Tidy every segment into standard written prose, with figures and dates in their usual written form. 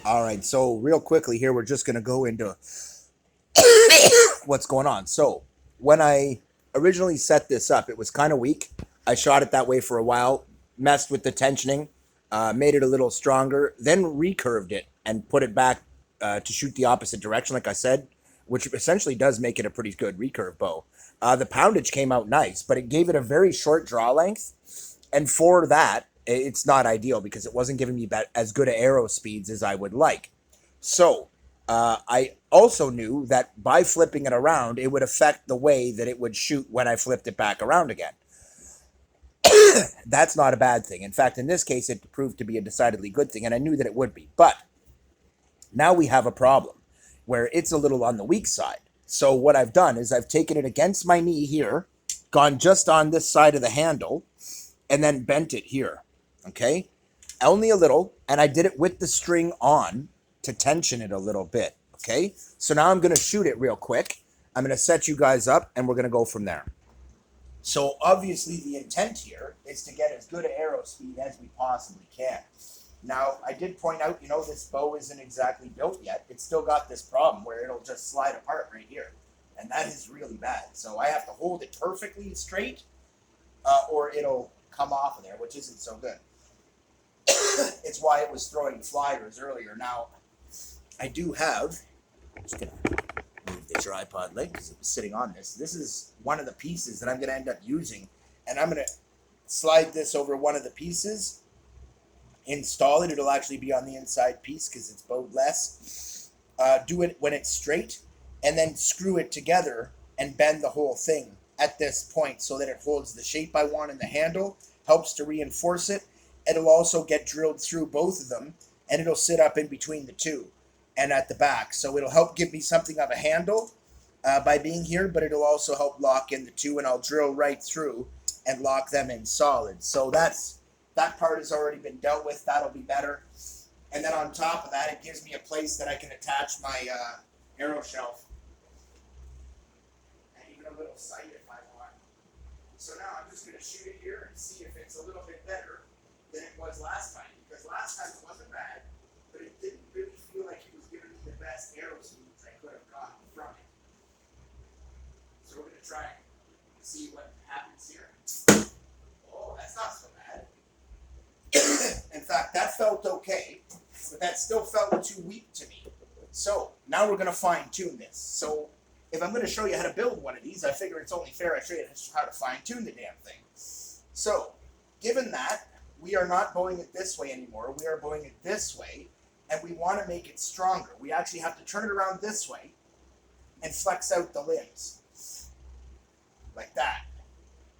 All right, so real quickly here, we're just going to go into what's going on. So, when I originally set this up, it was kind of weak. I shot it that way for a while, messed with the tensioning, made it a little stronger, then recurved it and put it back to shoot the opposite direction, like I said, which essentially does make it a pretty good recurve bow. The poundage came out nice, but it gave it a very short draw length. And for that, it's not ideal because it wasn't giving me as good arrow speeds as I would like. So I also knew that by flipping it around, it would affect the way that it would shoot when I flipped it back around again. That's not a bad thing. In fact, in this case, it proved to be a decidedly good thing, and I knew that it would be. But now we have a problem where it's a little on the weak side. So what I've done is I've taken it against my knee here, gone just on this side of the handle, and then bent it here. Okay? Only a little, and I did it with the string on to tension it a little bit. Okay? So now I'm going to shoot it real quick. I'm going to set you guys up, and we're going to go from there. So obviously the intent here is to get as good an arrow speed as we possibly can. Now, I did point out, this bow isn't exactly built yet. It's still got this problem where it'll just slide apart right here. And that is really bad. So I have to hold it perfectly straight or it'll come off of there, which isn't so good. It's why it was throwing flyers earlier. Now, I do have, I'm just going to move the tripod leg because it was sitting on this. This is one of the pieces that I'm going to end up using. And I'm going to slide this over one of the pieces, install it. It'll actually be on the inside piece because it's bowed less. Do it when it's straight, and then screw it together and bend the whole thing at this point so that it holds the shape I want in the handle, helps to reinforce it. It'll also get drilled through both of them, and it'll sit up in between the two and at the back. So it'll help give me something of a handle by being here, but it'll also help lock in the two, and I'll drill right through and lock them in solid. So that part has already been dealt with. That'll be better. And then on top of that, it gives me a place that I can attach my arrow shelf. And even a little sight if I want. So now I'm just going to shoot it here and see if it's a little bit better than it was last time. Because last time it wasn't bad, but it didn't really feel like it was giving me the best arrow speeds I could have gotten from it. So we're going to try and see what happens here. Oh, that's not so bad. In fact, that felt okay, but that still felt too weak to me. So now we're going to fine tune this. So if I'm going to show you how to build one of these, I figure it's only fair I show you how to fine tune the damn thing. So given that, we are not bowing it this way anymore. We are bowing it this way, and we want to make it stronger. We actually have to turn it around this way and flex out the limbs. Like that.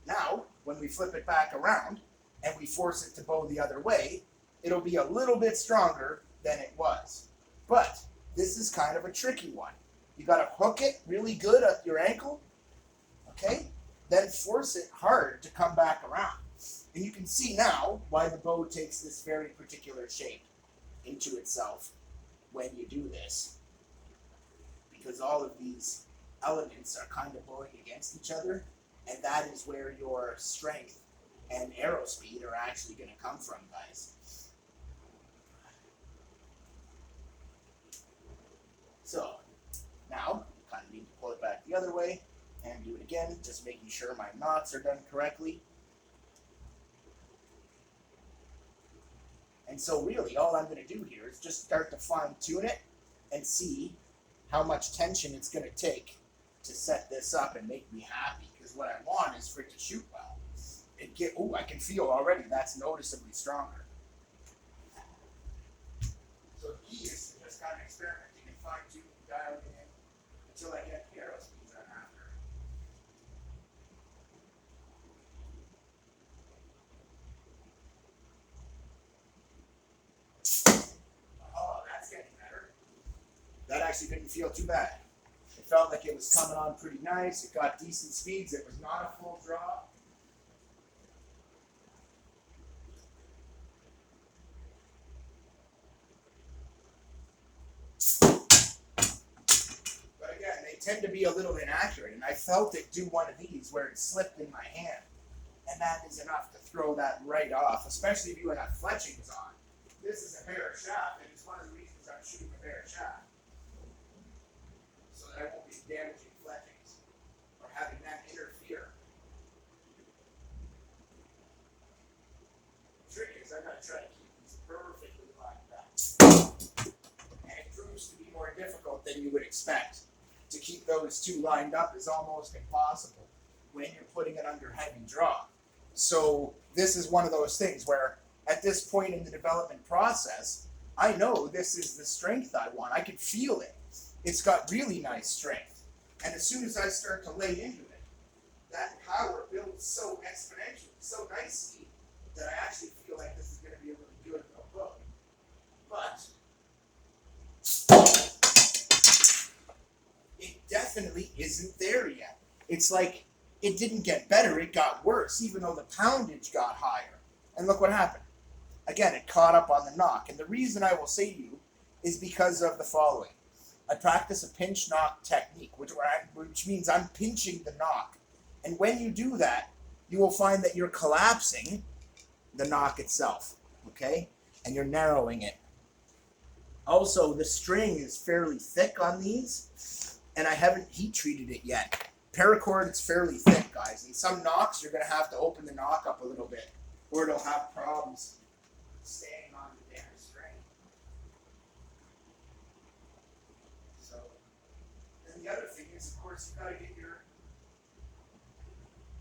Now, when we flip it back around, and we force it to bow the other way, it'll be a little bit stronger than it was. But this is kind of a tricky one. You got to hook it really good at your ankle, okay? Then force it hard to come back around. And you can see now why the bow takes this very particular shape into itself when you do this. Because all of these elements are kind of bowing against each other, and that is where your strength and arrow speed are actually going to come from, guys. So, now, kind of need to pull it back the other way and do it again, just making sure my knots are done correctly. And so really, all I'm going to do here is just start to fine tune it and see how much tension it's going to take to set this up and make me happy. Because what I want is for it to shoot well. I can feel already that's noticeably stronger. So the key is to just kind of experimenting and fine tune and dial it in until I get the arrow speeds I'm after. Oh, that's getting better. That actually didn't feel too bad. It felt like it was coming on pretty nice. It got decent speeds. It was not a full draw. Tend to be a little inaccurate, and I felt it do one of these where it slipped in my hand, and that is enough to throw that right off, especially if you have fletchings on. This is a pair of shaft, and it's one of the reasons I'm bare shaft, so that I won't be damaging fletchings or having them interfere. The trick is I've got to try to keep these perfectly lined up. And it proves to be more difficult than you would expect. To keep those two lined up is almost impossible when you're putting it under heavy draw. So this is one of those things where at this point in the development process, I know this is the strength I want. I can feel it. It's got really nice strength. And as soon as I start to lay into it, that power builds so exponentially, so nicely, that I actually feel like this is going to be a really good bow. But it definitely isn't there yet. It's like it didn't get better, it got worse, even though the poundage got higher. And look what happened. Again, it caught up on the knock. And the reason I will say to you is because of the following. I practice a pinch knock technique, which means I'm pinching the knock. And when you do that, you will find that you're collapsing the knock itself, okay? And you're narrowing it. Also, the string is fairly thick on these, and I haven't heat treated it yet. Paracord, it's fairly thick, guys. And some knocks, you're going to have to open the knock up a little bit, or it'll have problems staying on the damn string. So, and the other thing is, of course, you've got to get your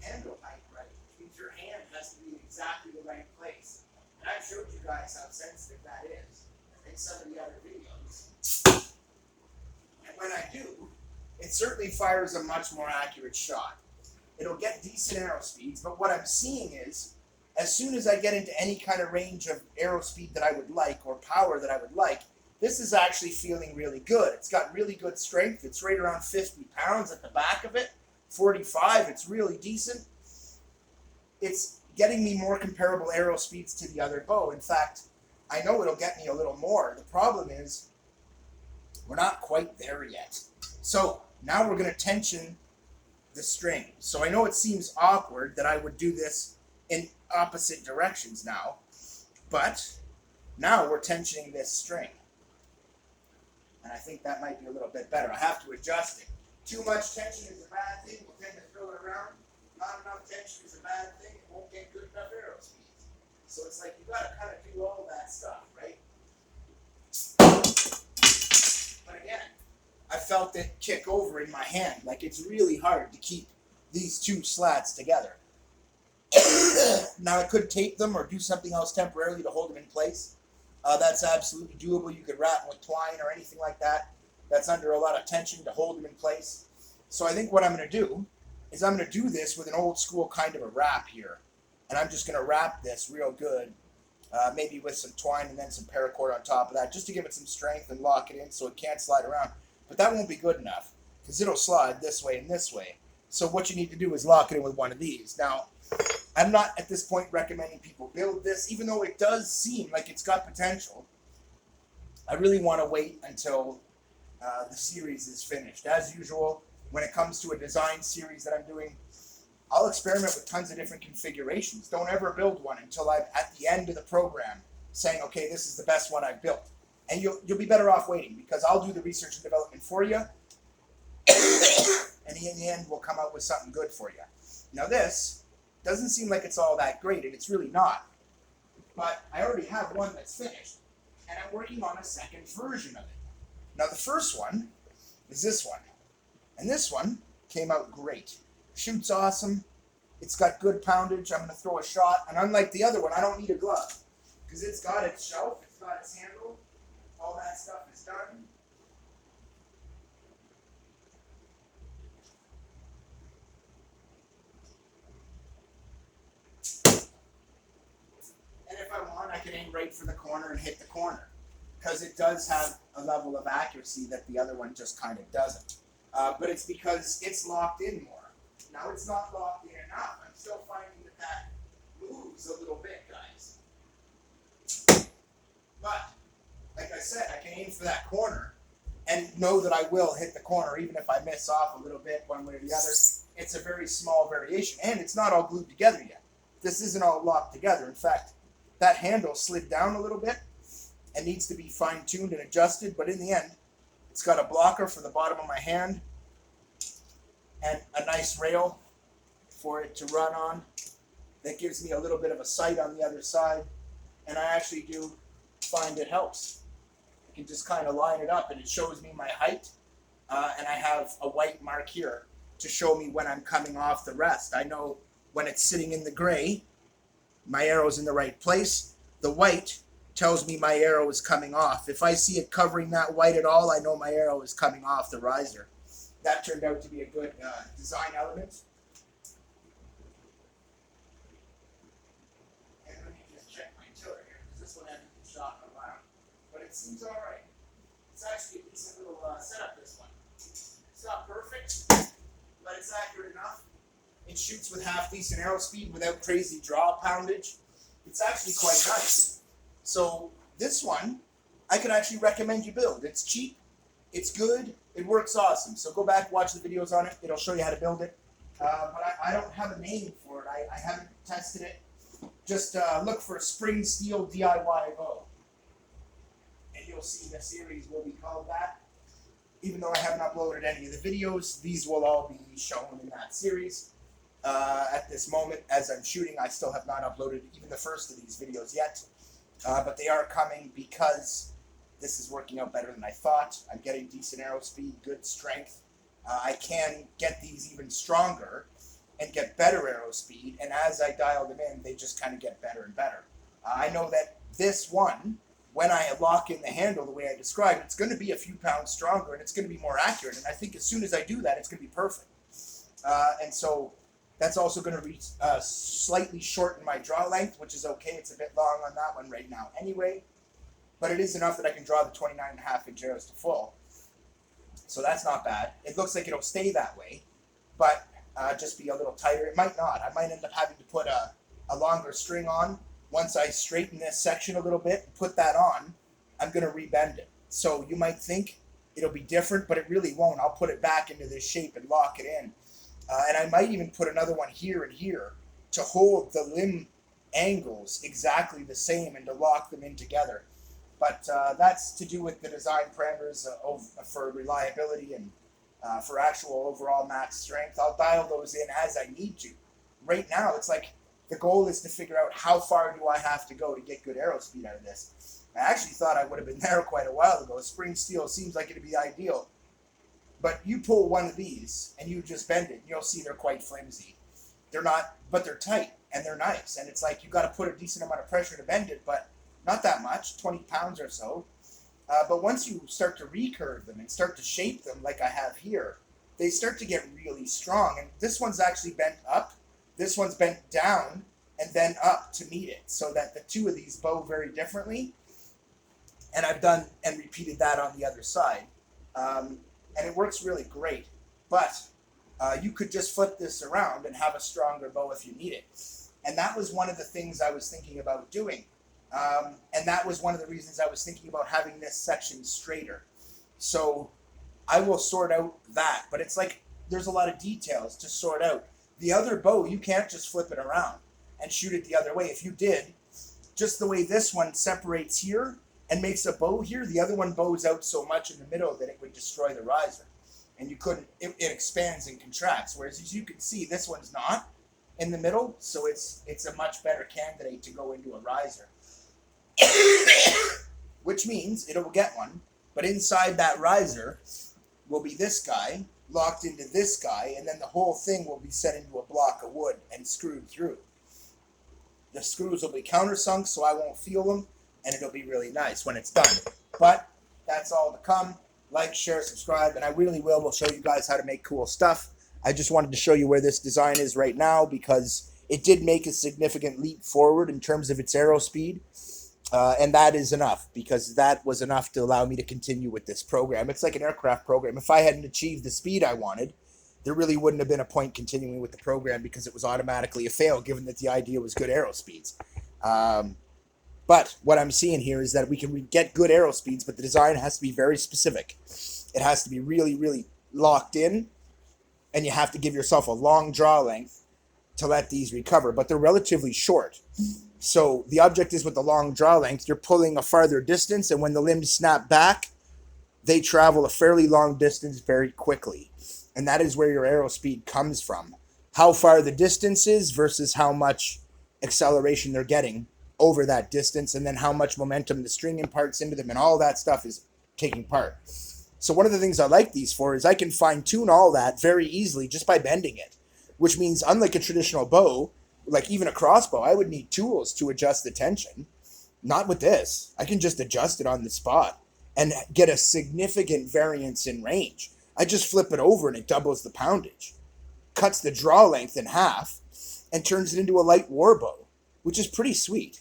handle height right, which means your hand has to be in exactly the right place. And I've showed you guys how sensitive that is in some of the other videos. And when I do, it certainly fires a much more accurate shot. It'll get decent arrow speeds, but what I'm seeing is, as soon as I get into any kind of range of arrow speed that I would like, or power that I would like, this is actually feeling really good. It's got really good strength. It's right around 50 pounds at the back of it. 45, it's really decent. It's getting me more comparable arrow speeds to the other bow. In fact, I know it'll get me a little more. The problem is, we're not quite there yet. So now we're going to tension the string. So I know it seems awkward that I would do this in opposite directions now, but now we're tensioning this string. And I think that might be a little bit better. I have to adjust it. Too much tension is a bad thing. We'll tend to throw it around. Not enough tension is a bad thing. It won't get good enough arrow speeds. So it's like you got to kind of do all that stuff, right? But again, I felt it kick over in my hand. Like it's really hard to keep these two slats together. Now I could tape them or do something else temporarily to hold them in place. That's absolutely doable. You could wrap them with twine or anything like that. That's under a lot of tension to hold them in place. So I think what I'm going to do is I'm going to do this with an old school kind of a wrap here. And I'm just going to wrap this real good, maybe with some twine and then some paracord on top of that, just to give it some strength and lock it in so it can't slide around. But that won't be good enough because it'll slide this way and this way. So what you need to do is lock it in with one of these. Now, I'm not at this point recommending people build this, even though it does seem like it's got potential. I really want to wait until the series is finished. As usual, when it comes to a design series that I'm doing, I'll experiment with tons of different configurations. Don't ever build one until I'm at the end of the program saying, okay, this is the best one I've built. And you'll be better off waiting because I'll do the research and development for you. And in the end, we'll come out with something good for you. Now this doesn't seem like it's all that great, and it's really not. But I already have one that's finished, and I'm working on a second version of it. Now the first one is this one. And this one came out great. Shoots awesome. It's got good poundage. I'm going to throw a shot. And unlike the other one, I don't need a glove. Because it's got its shelf, it's got its handle. All that stuff is done. And if I want, I can aim right for the corner and hit the corner. Because it does have a level of accuracy that the other one just kind of doesn't. But it's because it's locked in more. Now it's not locked in enough. I'm still finding that moves a little bit, guys. But, like I said, I can aim for that corner and know that I will hit the corner even if I miss off a little bit one way or the other. It's a very small variation, and it's not all glued together yet. This isn't all locked together. In fact, that handle slid down a little bit, and needs to be fine-tuned and adjusted, but in the end, it's got a blocker for the bottom of my hand and a nice rail for it to run on. That gives me a little bit of a sight on the other side, and I actually do find it helps. I can just kind of line it up, and it shows me my height, and I have a white mark here to show me when I'm coming off the rest. I know when it's sitting in the gray, my arrow's in the right place. The white tells me my arrow is coming off. If I see it covering that white at all, I know my arrow is coming off the riser. That turned out to be a good design element. And let me just check my tiller here, because this one hasn't been shot in a while. But it seems all right. It's actually a decent little setup, this one. It's not perfect, but it's accurate enough. It shoots with half decent arrow speed without crazy draw poundage. It's actually quite nice. So this one, I could actually recommend you build. It's cheap, it's good, it works awesome. So go back, watch the videos on it. It'll show you how to build it. But I don't have a name for it. I haven't tested it. Just look for Spring Steel DIY bow. And you'll see the series will be called that. Even though I haven't uploaded any of the videos, these will all be shown in that series. At this moment, as I'm shooting, I still have not uploaded even the first of these videos yet. But they are coming because this is working out better than I thought. I'm getting decent arrow speed, good strength. I can get these even stronger and get better arrow speed. And as I dial them in, they just kind of get better and better. I know that this one, when I lock in the handle the way I described, it's going to be a few pounds stronger and it's going to be more accurate. And I think as soon as I do that, it's going to be perfect. And so that's also going to slightly shorten my draw length, which is okay. It's a bit long on that one right now anyway. But it is enough that I can draw the 29.5 inch arrows to full. So that's not bad. It looks like it'll stay that way, but just be a little tighter. It might not. I might end up having to put a longer string on. Once I straighten this section a little bit, put that on, I'm going to rebend it. So you might think it'll be different, but it really won't. I'll put it back into this shape and lock it in. And I might even put another one here and here to hold the limb angles exactly the same and to lock them in together. But that's to do with the design parameters for reliability and for actual overall max strength. I'll dial those in as I need to. Right now, it's like the goal is to figure out how far do I have to go to get good arrow speed out of this. I actually thought I would have been there quite a while ago. Spring steel seems like it'd be ideal. But you pull one of these and you just bend it, you'll see they're quite flimsy. They're not, but they're tight and they're nice. And it's like you got to put a decent amount of pressure to bend it, but not that much, 20 pounds or so. But once you start to recurve them and start to shape them like I have here, they start to get really strong. And this one's actually bent up, this one's bent down, and then up to meet it, so that the two of these bow very differently. And I've done and repeated that on the other side. And it works really great. But you could just flip this around and have a stronger bow if you need it. And that was one of the things I was thinking about doing. And that was one of the reasons I was thinking about having this section straighter. So I will sort out that. But it's like there's a lot of details to sort out. The other bow, you can't just flip it around and shoot it the other way. If you did, just the way this one separates here and makes a bow here, the other one bows out so much in the middle that it would destroy the riser. And you couldn't, it expands and contracts. Whereas as you can see, this one's not in the middle, so it's a much better candidate to go into a riser. Which means it'll get one, but inside that riser will be this guy, locked into this guy, and then the whole thing will be set into a block of wood and screwed through. The screws will be countersunk, so I won't feel them, and it'll be really nice when it's done. But that's all to come. Like, share, subscribe, and I really will show you guys how to make cool stuff. I just wanted to show you where this design is right now because it did make a significant leap forward in terms of its arrow speed. And that is enough, because that was enough to allow me to continue with this program. It's like an aircraft program. If I hadn't achieved the speed I wanted, there really wouldn't have been a point continuing with the program because it was automatically a fail, given that the idea was good arrow speeds. But what I'm seeing here is that we can get good arrow speeds, but the design has to be very specific. It has to be really, really locked in, and you have to give yourself a long draw length to let these recover. But they're relatively short. So the object is with the long draw length, you're pulling a farther distance, and when the limbs snap back, they travel a fairly long distance very quickly. And that is where your arrow speed comes from. How far the distance is versus how much acceleration they're getting over that distance, and then how much momentum the string imparts into them, and all that stuff is taking part. So one of the things I like these for is I can fine tune all that very easily just by bending it, which means unlike a traditional bow, like even a crossbow, I would need tools to adjust the tension. Not with this. I can just adjust it on the spot and get a significant variance in range. I just flip it over and it doubles the poundage, cuts the draw length in half, and turns it into a light war bow, which is pretty sweet.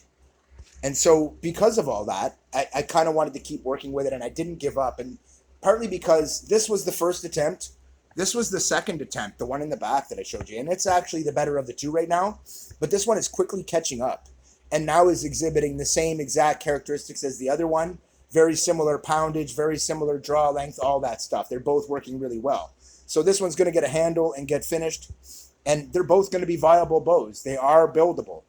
And so because of all that, I kind of wanted to keep working with it, and I didn't give up. And partly because this was the first attempt. This was the second attempt, the one in the back that I showed you. And it's actually the better of the two right now. But this one is quickly catching up and now is exhibiting the same exact characteristics as the other one. Very similar poundage, very similar draw length, all that stuff. They're both working really well. So this one's going to get a handle and get finished. And they're both going to be viable bows. They are buildable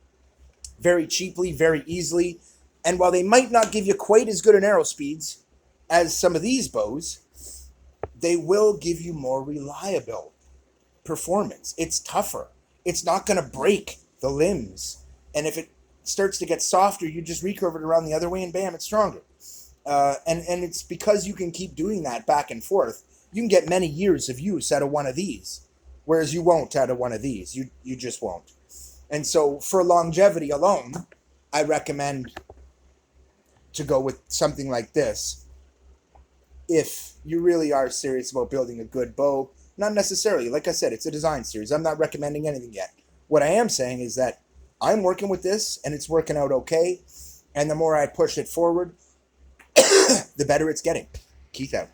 very cheaply, very easily. And while they might not give you quite as good an arrow speeds as some of these bows, they will give you more reliable performance. It's tougher. It's not going to break the limbs. And if it starts to get softer, you just recurve it around the other way and bam, it's stronger. And it's because you can keep doing that back and forth. You can get many years of use out of one of these, whereas you won't out of one of these. You just won't. And so for longevity alone, I recommend to go with something like this if you really are serious about building a good bow. Not necessarily. Like I said, it's a design series. I'm not recommending anything yet. What I am saying is that I'm working with this, and it's working out okay. And the more I push it forward, the better it's getting. Keith out.